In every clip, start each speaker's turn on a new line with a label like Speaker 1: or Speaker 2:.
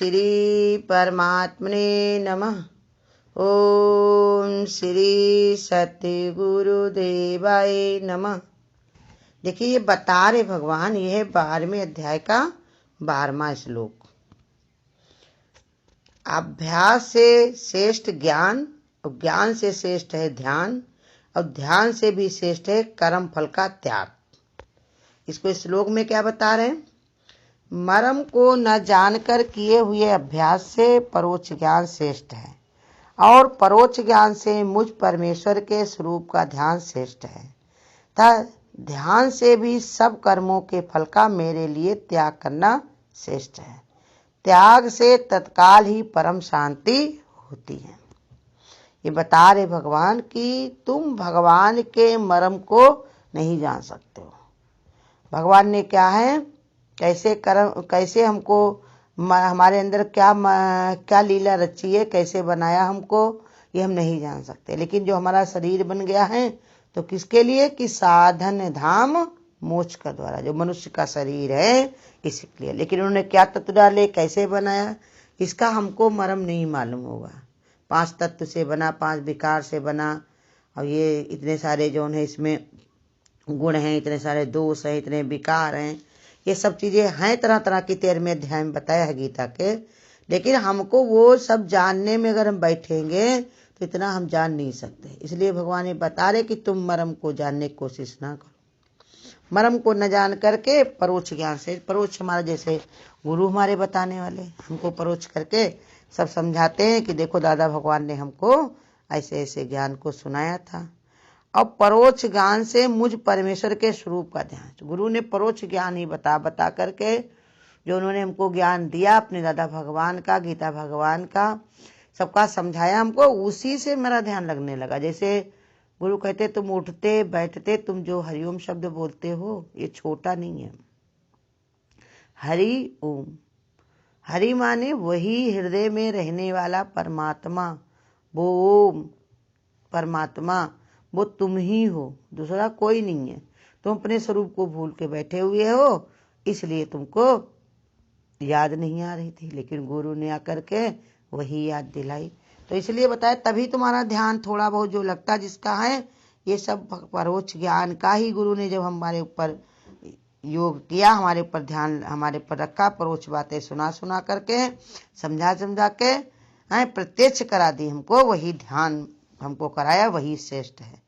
Speaker 1: श्री परमात्मने नमः। ओम श्री सत्य गुरुदेवाय नमः। देखिए ये बता रहे भगवान, यह है 12वें अध्याय का 12वां श्लोक। अभ्यास से श्रेष्ठ ज्ञान, और ज्ञान से श्रेष्ठ है ध्यान, और ध्यान से भी श्रेष्ठ है कर्म फल का त्याग। इसको इस श्लोक में क्या बता रहे हैं? मर्म को न जानकर किए हुए अभ्यास से परोक्ष ज्ञान श्रेष्ठ है, और परोक्ष ज्ञान से मुझ परमेश्वर के स्वरूप का ध्यान श्रेष्ठ है। तथा ध्यान से भी सब कर्मों के फल का मेरे लिए त्याग करना श्रेष्ठ है। त्याग से तत्काल ही परम शांति होती है। ये बता रहे भगवान कि तुम भगवान के मर्म को नहीं जान सकते हो। भगवान ने क्या है, कैसे हमको हमारे अंदर क्या लीला रची है, कैसे बनाया हमको, ये हम नहीं जान सकते। लेकिन जो हमारा शरीर बन गया है तो किसके लिए? कि साधन धाम मोक्ष का द्वारा, जो मनुष्य का शरीर है इसी के लिए। लेकिन उन्होंने क्या तत्व डाले, कैसे बनाया, इसका हमको मर्म नहीं मालूम होगा। 5 तत्व से बना, 5 विकार से बना, और ये इतने सारे जो है इसमें गुण हैं, इतने सारे दोष हैं, इतने विकार हैं, ये सब चीजें हैं तरह तरह की 13वें अध्याय में बताया है गीता के। लेकिन हमको वो सब जानने में अगर हम बैठेंगे तो इतना हम जान नहीं सकते। इसलिए भगवान ये बता रहे कि तुम मर्म को जानने की कोशिश ना करो। मर्म को न जान करके परोक्ष ज्ञान से, परोक्ष हमारे जैसे गुरु हमारे बताने वाले हमको परोक्ष करके सब समझाते हैं कि देखो दादा भगवान ने हमको ऐसे ऐसे ज्ञान को सुनाया था। और परोक्ष ज्ञान से मुझ परमेश्वर के स्वरूप का ध्यान, गुरु ने परोक्ष ज्ञान ही बता करके जो उन्होंने हमको ज्ञान दिया अपने दादा भगवान का, गीता भगवान का, सबका समझाया हमको, उसी से मेरा ध्यान लगने लगा। जैसे गुरु कहते तुम उठते बैठते तुम जो हरिओम शब्द बोलते हो ये छोटा नहीं है। हरि ओम, हरि माने वही हृदय में रहने वाला परमात्मा, वो ओम परमात्मा, वो तुम ही हो, दूसरा कोई नहीं है। तुम अपने स्वरूप को भूल के बैठे हुए हो, इसलिए तुमको याद नहीं आ रही थी। लेकिन गुरु ने आकर के वही याद दिलाई, तो इसलिए बताया तभी तुम्हारा ध्यान थोड़ा बहुत जो लगता जिसका है, ये सब परोक्ष ज्ञान का ही गुरु ने जब हमारे ऊपर योग किया, हमारे ऊपर ध्यान हमारे ऊपर रखा, परोक्ष बातें सुना करके समझा के प्रत्यक्ष करा दी हमको, वही ध्यान हमको कराया, वही श्रेष्ठ है।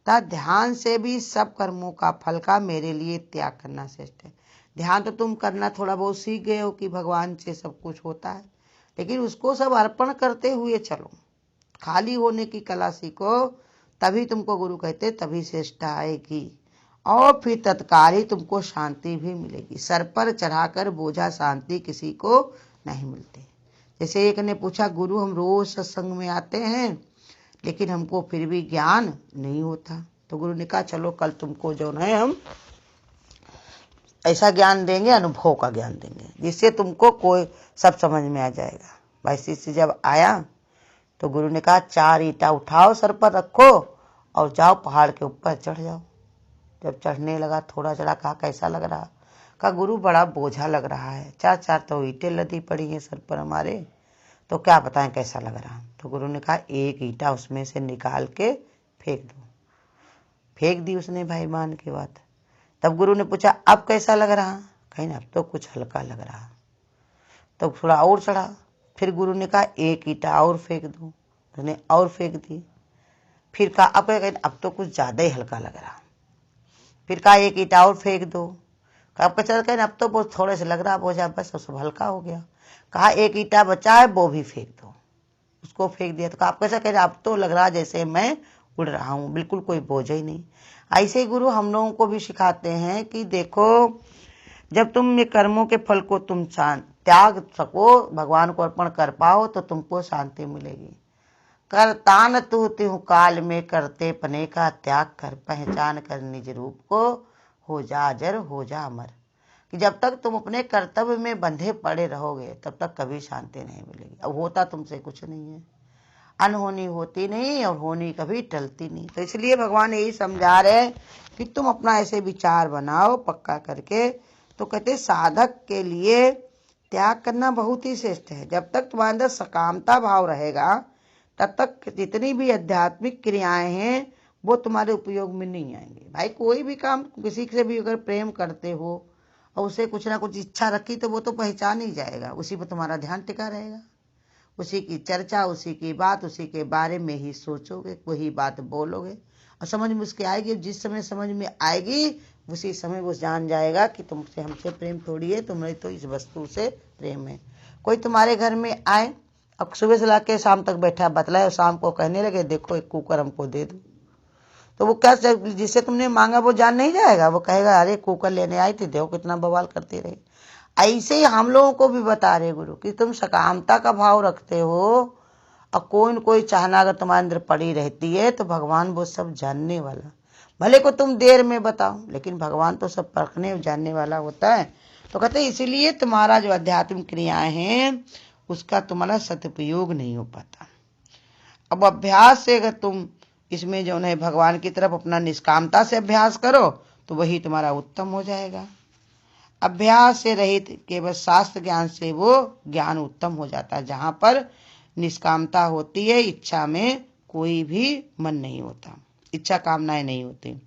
Speaker 1: ता ध्यान से भी सब कर्मों का फल का मेरे लिए त्याग करना श्रेष्ठ है। ध्यान तो तुम करना थोड़ा बहुत सीख गए हो कि भगवान से सब कुछ होता है, लेकिन उसको सब अर्पण करते हुए चलो, खाली होने की कला सीखो, तभी तुमको गुरु कहते तभी श्रेष्ठता आएगी, और फिर तत्काल ही तुमको शांति भी मिलेगी। सर पर चढ़ाकर बोझा शांति किसी को नहीं मिलती। जैसे एक ने पूछा, गुरु हम रोज सत्संग में आते हैं लेकिन हमको फिर भी ज्ञान नहीं होता। तो गुरु ने कहा चलो कल तुमको जो है हम ऐसा ज्ञान देंगे, अनुभव का ज्ञान देंगे, जिससे तुमको कोई सब समझ में आ जाएगा। भाई शिष्य जब आया तो गुरु ने कहा 4 ईंटा उठाओ, सर पर रखो और जाओ पहाड़ के ऊपर चढ़ जाओ। जब चढ़ने लगा, थोड़ा चढ़ा, कहा कैसा लग रहा? कहा गुरु बड़ा बोझा लग रहा है, 4 तो ईंटें लदी पड़ी हैं सर पर हमारे, तो क्या बताएं कैसा लग रहा। तो गुरु ने कहा 1 ईंटा उसमें से निकाल के फेंक दो। फेंक दी उसने भाई मान की बात। तब गुरु ने पूछा अब कैसा लग रहा? कहीं ना अब तो कुछ हल्का लग रहा। तो थोड़ा और चढ़ा, फिर गुरु ने कहा 1 ईंटा और फेंक दो। उसने और फेंक दी। फिर कहा अब तो कुछ ज्यादा ही हल्का लग रहा। फिर कहा 1 ईंटा और फेंक दो। कहा अब तो बहुत थोड़े से लग रहा बोझा, बस सब हल्का हो गया। कहा 1 ईंटा बचा है वो भी फेंक दो। उसको फेंक दिया। तो आप कैसा कह रहे? अब तो लग रहा जैसे मैं उड़ रहा हूँ, बिल्कुल कोई बोझ ही नहीं। ऐसे ही गुरु हम लोगों को भी सिखाते हैं कि देखो जब तुम ये कर्मों के फल को तुम त्याग सको, भगवान को अर्पण कर पाओ, तो तुमको शांति मिलेगी। करता न तू त्यों काल में करते पने का त्याग कर, पहचान कर निज रूप को हो जा अजर हो जा अमर। कि जब तक तुम अपने कर्तव्य में बंधे पड़े रहोगे तब तक कभी शांति नहीं मिलेगी। अब होता तुमसे कुछ नहीं है, अनहोनी होती नहीं और होनी कभी टलती नहीं। तो इसलिए भगवान यही समझा रहे कि तुम अपना ऐसे विचार बनाओ पक्का करके। तो कहते साधक के लिए त्याग करना बहुत ही श्रेष्ठ है। जब तक तुम्हारे अंदर सकामता भाव रहेगा तब तक जितनी भी आध्यात्मिक क्रियाएं हैं वो तुम्हारे उपयोग में नहीं आएंगे। भाई कोई भी काम, किसी से भी अगर प्रेम करते हो और उसे कुछ ना कुछ इच्छा रखी तो वो तो पहचान ही जाएगा, उसी पर तुम्हारा ध्यान टिका रहेगा, उसी की चर्चा, उसी की बात, उसी के बारे में ही सोचोगे, वही बात बोलोगे और समझ में उसके आएगी। जिस समय समझ में आएगी उसी समय वो जान जाएगा कि तुमसे हमसे प्रेम थोड़ी है, तुम्हें तो इस वस्तु से प्रेम है। कोई तुम्हारे घर में आए अब सुबह से लाके शाम तक बैठा बतलाए और शाम को कहने लगे देखो एक कुकर हमको दे दो, तो वो क्या, जिससे तुमने मांगा वो जान नहीं जाएगा, वो कहेगा अरे कुकर लेने आई थी, देखो कितना बवाल करती रही। ऐसे ही हम लोगों को भी बता रहे गुरु कि तुम सकामता का भाव रखते हो और कोई न कोई चाहना अगर तुम्हारे अंदर पड़ी रहती है तो भगवान वो सब जानने वाला, भले को तुम देर में बताओ लेकिन भगवान तो सब परखने और जानने वाला होता है। तो कहते हैं इसीलिए तुम्हारा जो आध्यात्मिक क्रियाएं हैं उसका तुम्हारा सदुपयोग नहीं हो पाता। अब अभ्यास से अगर तुम इसमें जो है भगवान की तरफ अपना निष्कामता से अभ्यास करो तो वही तुम्हारा उत्तम हो जाएगा। अभ्यास से रहित केवल शास्त्र ज्ञान से वो ज्ञान उत्तम हो जाता है, जहां पर निष्कामता होती है, इच्छा में कोई भी मन नहीं होता, इच्छा कामनाएं नहीं होती।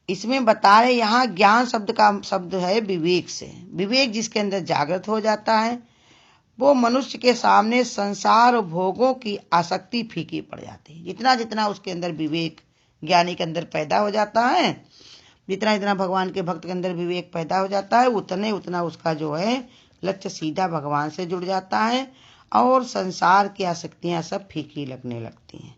Speaker 1: इसमें बता रहे यहाँ ज्ञान शब्द का शब्द है विवेक से। विवेक जिसके अंदर जागृत हो जाता है वो मनुष्य के सामने संसार और भोगों की आसक्ति फीकी पड़ जाती है। जितना जितना उसके अंदर विवेक ज्ञानी के अंदर पैदा हो जाता है, जितना जितना भगवान के भक्त के अंदर विवेक पैदा हो जाता है उतने उतना उसका जो है लक्ष्य सीधा भगवान से जुड़ जाता है और संसार की आसक्तियां सब फीकी लगने लगती हैं।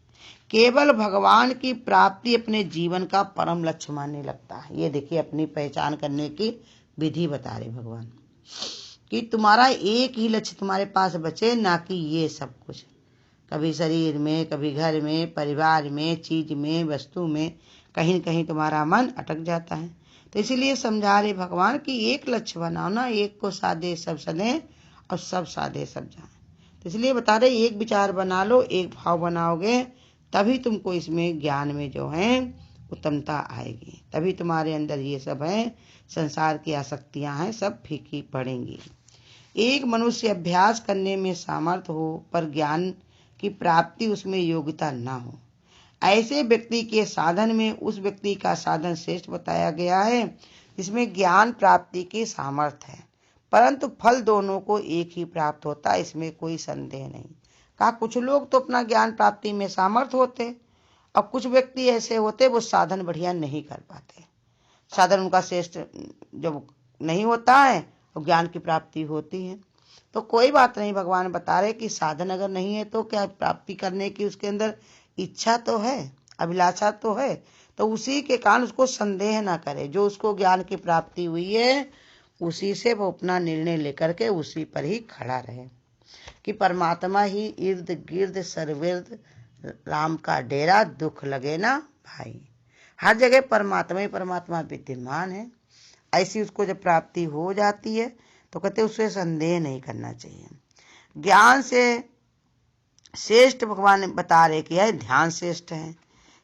Speaker 1: केवल भगवान की प्राप्ति अपने जीवन का परम लक्ष्य मानने लगता है। ये देखिए अपनी पहचान करने की विधि बता रहे भगवान कि तुम्हारा एक ही लक्ष्य तुम्हारे पास बचे, ना कि ये सब कुछ। कभी शरीर में, कभी घर में, परिवार में, चीज में, वस्तु में कहीं न कहीं तुम्हारा मन अटक जाता है। तो इसीलिए समझा रहे भगवान कि एक लक्ष्य बनाओ ना, एक को साधे सब सधे और सब साधे सब जाए। तो इसलिए बता रहे एक विचार बना लो, एक भाव बनाओगे तभी तुमको इसमें ज्ञान में जो है उत्तमता आएगी, तभी तुम्हारे अंदर ये सब है संसार की आसक्तियां हैं सब फीकी पड़ेंगी। एक मनुष्य अभ्यास करने में सामर्थ हो पर ज्ञान की प्राप्ति उसमें योग्यता न हो, ऐसे व्यक्ति के साधन में उस व्यक्ति का साधन श्रेष्ठ बताया गया है जिसमें ज्ञान प्राप्ति की सामर्थ्य है, परंतु फल दोनों को एक ही प्राप्त होता है, इसमें कोई संदेह नहीं। कहा कुछ लोग तो अपना ज्ञान प्राप्ति में सामर्थ्य होते और कुछ व्यक्ति ऐसे होते वो साधन बढ़िया नहीं कर पाते, साधन उनका श्रेष्ठ जब नहीं होता है और ज्ञान की प्राप्ति होती है। तो कोई बात नहीं, भगवान बता रहे कि साधन अगर नहीं है तो क्या प्राप्ति करने की उसके अंदर इच्छा तो है, अभिलाषा तो है, तो उसी के कारण उसको संदेह ना करे। जो उसको ज्ञान की प्राप्ति हुई है उसी से वो अपना निर्णय लेकर के उसी पर ही खड़ा रहे कि परमात्मा ही इर्द गिर्द सर्विर्द राम का डेरा, दुख लगे ना भाई। हर जगह परमात्मा ही परमात्मा विद्यमान है। ऐसी उसको जब प्राप्ति हो जाती है तो कहते उससे संदेह नहीं करना चाहिए। ज्ञान से श्रेष्ठ भगवान ने बता रहे कि ध्यान श्रेष्ठ है,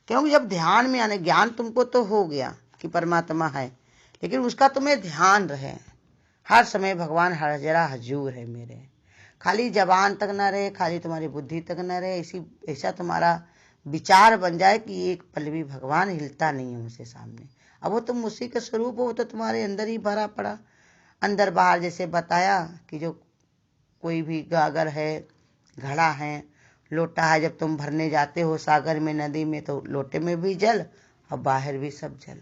Speaker 1: क्योंकि जब ध्यान में आने, ज्ञान तुमको तो हो गया कि परमात्मा है लेकिन उसका तुम्हें ध्यान रहे, हर समय भगवान हर जरा हजूर है मेरे, खाली जबान तक न रहे, खाली तुम्हारी बुद्धि तक न रहे, ऐसा तुम्हारा विचार बन जाए कि एक पल भी भगवान हिलता नहीं है मुझसे सामने। अब वो तुम उसी का स्वरूप हो, वो तो तुम्हारे अंदर ही भरा पड़ा, अंदर बाहर। जैसे बताया कि जो कोई भी गागर है, घड़ा है, लोटा है, जब तुम भरने जाते हो सागर में, नदी में, तो लोटे में भी जल और बाहर भी सब जल।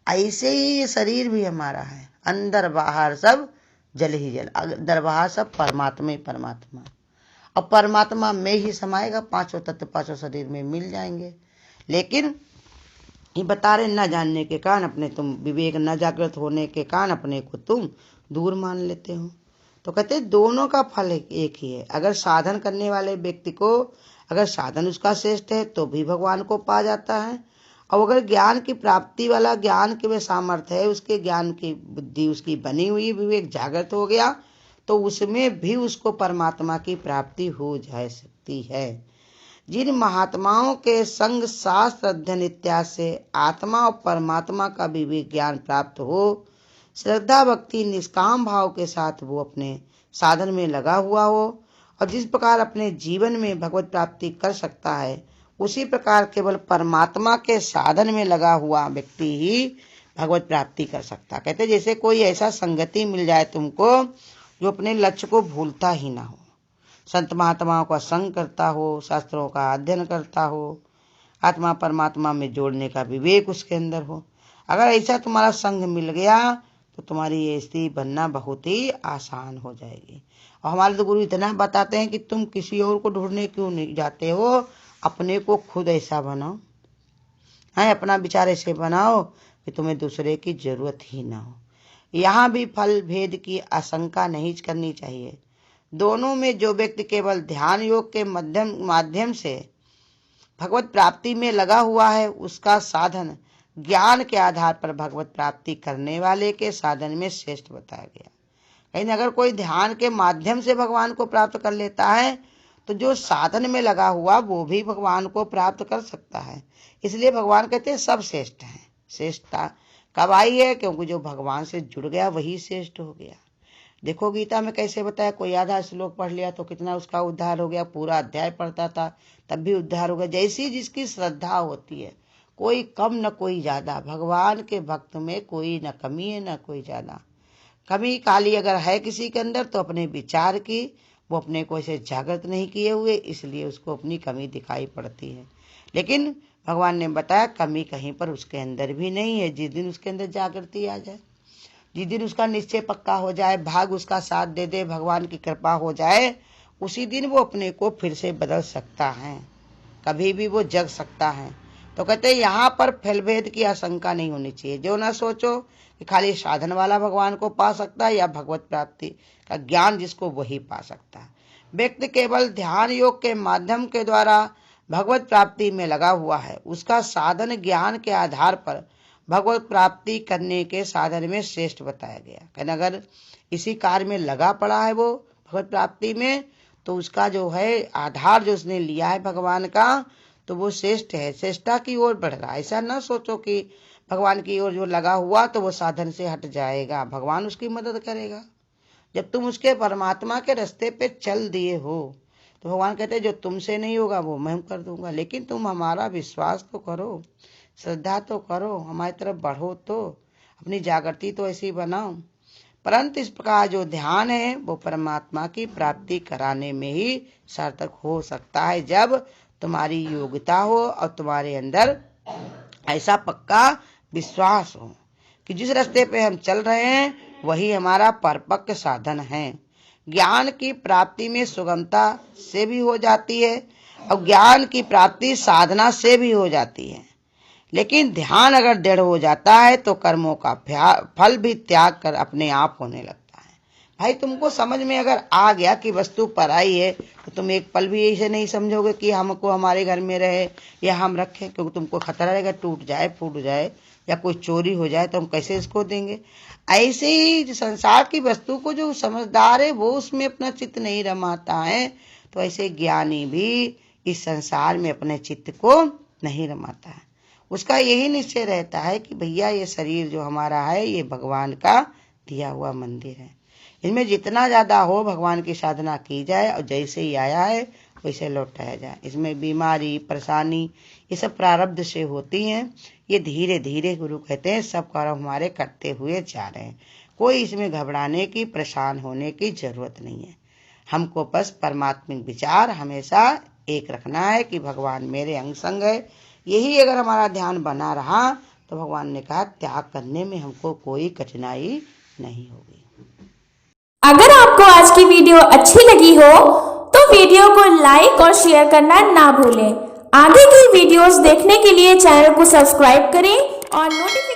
Speaker 1: ऐसे ही ये शरीर भी हमारा है, अंदर बाहर सब जल ही जल, अंदर बाहर सब परमात्मा ही परमात्मा, और परमात्मा में ही समाएगा, पांचों तत्व पांचों शरीर में मिल जाएंगे। लेकिन ये बता रहे न जानने के कारण, अपने तुम विवेक न जागृत होने के कारण अपने को तुम दूर मान लेते हो। तो कहते दोनों का फल एक ही है। अगर साधन करने वाले व्यक्ति को अगर साधन उसका श्रेष्ठ है तो भी भगवान को पा जाता है, और अगर ज्ञान की प्राप्ति वाला ज्ञान के वे सामर्थ्य है, उसके ज्ञान की बुद्धि उसकी बनी हुई, विवेक जागृत हो गया, तो उसमें भी उसको परमात्मा की प्राप्ति हो जा सकती है। जिन महात्माओं के संग शास्त्र अध्ययन इत्यादि से आत्मा और परमात्मा का विवेक ज्ञान प्राप्त हो, श्रद्धा भक्ति निष्काम भाव के साथ वो अपने साधन में लगा हुआ हो, और जिस प्रकार अपने जीवन में भगवत प्राप्ति कर सकता है, उसी प्रकार केवल परमात्मा के साधन में लगा हुआ व्यक्ति ही भगवत प्राप्ति कर सकता। कहते जैसे कोई ऐसा संगति मिल जाए तुमको जो अपने लक्ष्य को भूलता ही ना हो, संत महात्माओं का संग करता हो, शास्त्रों का अध्ययन करता हो, आत्मा परमात्मा में जोड़ने का विवेक उसके अंदर हो। अगर ऐसा तुम्हारा संग मिल गया तो तुम्हारी ये स्थिति बनना बहुत ही आसान हो जाएगी। और हमारे तो गुरु इतना बताते हैं कि तुम किसी और को ढूंढने क्यों नहीं जाते हो, अपने को खुद ऐसा बनाओ, अपना विचार ऐसे बनाओ कि तुम्हें दूसरे की जरूरत ही ना हो। यहाँ भी फल भेद की आशंका नहीं करनी चाहिए। दोनों में जो व्यक्ति केवल ध्यान योग के माध्यम से भगवत प्राप्ति में लगा हुआ है, उसका साधन ज्ञान के आधार पर भगवत प्राप्ति करने वाले के साधन में श्रेष्ठ बताया गया। कहीं अगर कोई ध्यान के माध्यम से भगवान को प्राप्त कर लेता है तो जो साधन में लगा हुआ वो भी भगवान को प्राप्त कर सकता है। इसलिए भगवान कहते हैं सब श्रेष्ठ हैं। श्रेष्ठता कब आई है? क्योंकि जो भगवान से जुड़ गया वही श्रेष्ठ हो गया। देखो गीता में कैसे बताया, कोई आधा श्लोक पढ़ लिया तो कितना उसका उद्धार हो गया, पूरा अध्याय पढ़ता था तब भी उद्धार हो गया। जैसी जिसकी श्रद्धा होती है, कोई कम न कोई ज्यादा। भगवान के भक्त में कोई न कमी है न कोई ज्यादा। कमी काली अगर है किसी के अंदर तो अपने विचार की, वो अपने को ऐसे जागृत नहीं किए हुए, इसलिए उसको अपनी कमी दिखाई पड़ती है। लेकिन भगवान ने बताया कमी कहीं पर उसके अंदर भी नहीं है। जिस दिन उसके अंदर जागृति आ जाए, जिस दिन उसका निश्चय पक्का हो जाए, भाग उसका साथ दे दे, भगवान की कृपा हो जाए, उसी दिन वो अपने को फिर से बदल सकता है, कभी भी वो जग सकता है। तो कहते हैं यहाँ पर फल भेद की आशंका नहीं होनी चाहिए। जो ना सोचो कि खाली साधन वाला भगवान को पा सकता है या भगवत प्राप्ति का ज्ञान जिसको वही पा सकता है। व्यक्ति केवल ध्यान योग के माध्यम के द्वारा भगवत प्राप्ति में लगा हुआ है, उसका साधन ज्ञान के आधार पर भगवत प्राप्ति करने के साधन में श्रेष्ठ बताया गया। कहना अगर इसी कार्य में लगा पड़ा है वो भगवत प्राप्ति में, तो उसका जो है आधार जो उसने लिया है भगवान का, तो वो श्रेष्ठ है, श्रेष्ठता की ओर बढ़ रहा है। ऐसा न सोचो कि भगवान की ओर जो लगा हुआ तो वो साधन से हट जाएगा, भगवान उसकी मदद करेगा। जब तुम उसके परमात्मा के रास्ते पे चल दिए हो तो भगवान कहते हैं जो तुमसे नहीं होगा वो मैं कर दूंगा, लेकिन तुम हमारा विश्वास तो करो, श्रद्धा तो करो, हमारी तरफ बढ़ो, तो अपनी जागृति तो ऐसी बनाओ। परंतु इस प्रकार जो ध्यान है वो परमात्मा की प्राप्ति कराने में ही सार्थक हो सकता है, जब तुम्हारी योग्यता हो और तुम्हारे अंदर ऐसा पक्का विश्वास हो कि जिस रास्ते पे हम चल रहे हैं वही हमारा परपक्व साधन है। ज्ञान की प्राप्ति में सुगमता से भी हो जाती है और ज्ञान की प्राप्ति साधना से भी हो जाती है। लेकिन ध्यान अगर दृढ़ हो जाता है तो कर्मों का फल भी त्याग कर अपने आप होने लगता है। भाई तुमको समझ में अगर आ गया कि वस्तु पराई है तो तुम एक पल भी ऐसे नहीं समझोगे कि हमको हमारे घर में रहे या हम रखें, क्योंकि तुमको खतरा रहेगा टूट जाए, फूट जाए या कोई चोरी हो जाए तो हम कैसे इसको देंगे। ऐसे ही संसार की वस्तु को जो समझदार है वो उसमें अपना चित्त नहीं रमाता है, तो ऐसे ज्ञानी भी इस संसार में अपने चित्त को नहीं रमाता है। उसका यही निश्चय रहता है कि भैया ये शरीर जो हमारा है ये भगवान का दिया हुआ मंदिर है, इनमें जितना ज्यादा हो भगवान की साधना की जाए और जैसे ही आया है वैसे लौटाया जाए। इसमें बीमारी परेशानी ये सब प्रारब्ध से होती हैं, ये धीरे धीरे गुरु कहते हैं सब कर्म हमारे करते हुए जा रहे हैं। कोई इसमें घबराने की परेशान होने की जरूरत नहीं है। हमको बस परमात्मिक विचार हमेशा एक रखना है कि भगवान मेरे अंग संग है। यही अगर हमारा ध्यान बना रहा तो भगवान ने कहा त्याग करने में हमको कोई कठिनाई नहीं होगी।
Speaker 2: अगर आपको आज की वीडियो अच्छी लगी हो तो वीडियो को लाइक और शेयर करना ना भूलें। आगे की वीडियोस देखने के लिए चैनल को सब्सक्राइब करें और नोटिफिकेशन